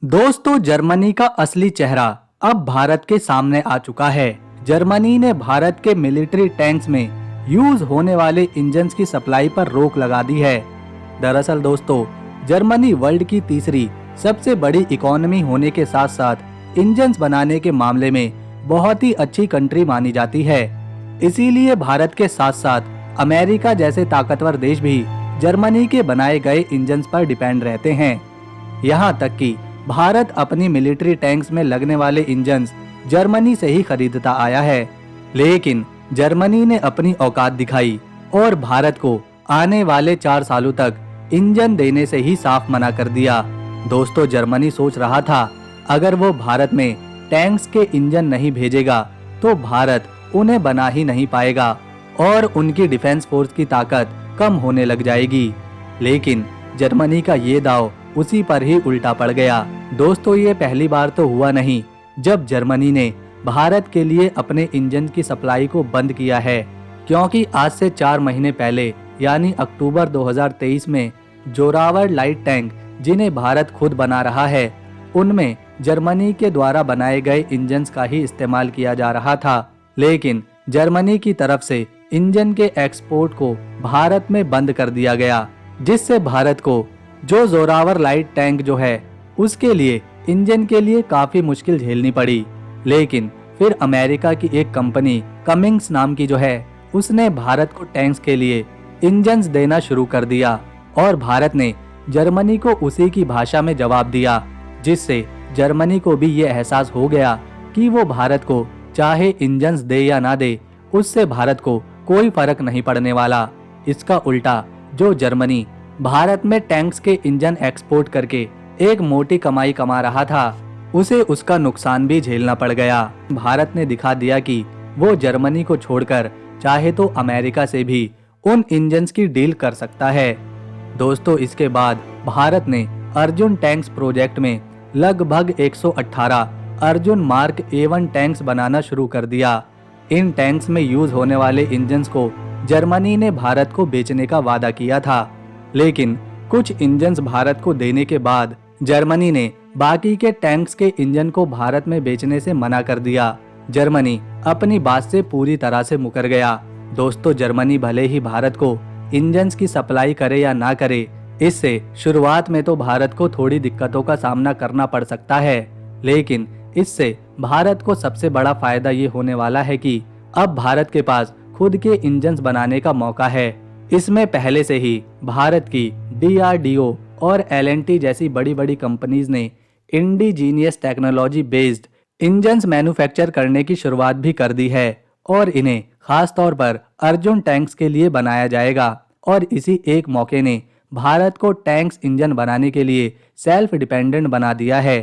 दोस्तों, जर्मनी का असली चेहरा अब भारत के सामने आ चुका है। जर्मनी ने भारत के मिलिट्री टैंक्स में यूज होने वाले इंजन्स की सप्लाई पर रोक लगा दी है। दरअसल दोस्तों, जर्मनी वर्ल्ड की तीसरी सबसे बड़ी इकोनॉमी होने के साथ साथ इंजन्स बनाने के मामले में बहुत ही अच्छी कंट्री मानी जाती है। इसीलिए भारत के साथ साथ अमेरिका जैसे ताकतवर देश भी जर्मनी के बनाए गए इंजन्स पर डिपेंड रहते हैं। यहाँ तक कि भारत अपनी मिलिट्री टैंक्स में लगने वाले इंजन्स जर्मनी से ही खरीदता आया है। लेकिन जर्मनी ने अपनी औकात दिखाई और भारत को आने वाले 4 सालों तक इंजन देने से ही साफ मना कर दिया। दोस्तों, जर्मनी सोच रहा था अगर वो भारत में टैंक्स के इंजन नहीं भेजेगा तो भारत उन्हें बना ही नहीं पाएगा और उनकी डिफेंस फोर्स की ताकत कम होने लग जाएगी। लेकिन जर्मनी का ये दाव उसी पर ही उल्टा पड़ गया। दोस्तों, ये पहली बार तो हुआ नहीं जब जर्मनी ने भारत के लिए अपने इंजन की सप्लाई को बंद किया है, क्योंकि आज से 4 महीने पहले यानी अक्टूबर 2023 में जोरावर लाइट टैंक जिन्हें भारत खुद बना रहा है, उनमें जर्मनी के द्वारा बनाए गए इंजन्स का ही इस्तेमाल किया जा रहा था। लेकिन जर्मनी की तरफ से इंजन के एक्सपोर्ट को भारत में बंद कर दिया गया, जिससे भारत को जो जोरावर लाइट टैंक जो है उसके लिए इंजन के लिए काफी मुश्किल झेलनी पड़ी। लेकिन फिर अमेरिका की एक कंपनी कमिंग्स नाम की जो है उसने भारत को टैंक्स के लिए इंजन्स देना शुरू कर दिया और भारत ने जर्मनी को उसी की भाषा में जवाब दिया, जिससे जर्मनी को भी ये एहसास हो गया कि वो भारत को चाहे इंजन्स दे या ना दे, उससे भारत को कोई फर्क नहीं पड़ने वाला। इसका उल्टा जो जर्मनी भारत में टैंक्स के इंजन एक्सपोर्ट करके एक मोटी कमाई कमा रहा था, उसे उसका नुकसान भी झेलना पड़ गया। भारत ने दिखा दिया कि वो जर्मनी को छोड़कर चाहे तो अमेरिका से भी उन इंजन्स की डील कर सकता है। दोस्तों, इसके बाद भारत ने अर्जुन टैंक्स प्रोजेक्ट में लगभग 118 अर्जुन मार्क A1 टैंक्स बनाना शुरू कर दिया। इन टैंक्स में यूज होने वाले इंजन्स को जर्मनी ने भारत को बेचने का वादा किया था, लेकिन कुछ इंजन्स भारत को देने के बाद जर्मनी ने बाकी के टैंक्स के इंजन को भारत में बेचने से मना कर दिया। जर्मनी अपनी बात से पूरी तरह से मुकर गया। दोस्तों, जर्मनी भले ही भारत को इंजन्स की सप्लाई करे या ना करे, इससे शुरुआत में तो भारत को थोड़ी दिक्कतों का सामना करना पड़ सकता है, लेकिन इससे भारत को सबसे बड़ा फायदा ये होने वाला है कि अब भारत के पास खुद के इंजन्स बनाने का मौका है। इसमें पहले से ही भारत की DRDO और L&T जैसी बड़ी बड़ी कंपनीज ने indigenous technology based engines manufacture करने की शुरुआत भी कर दी है और इन्हें खास तौर पर अर्जुन टैंक्स के लिए बनाया जाएगा। और इसी एक मौके ने भारत को टैंक्स इंजन बनाने के लिए सेल्फ डिपेंडेंट बना दिया है।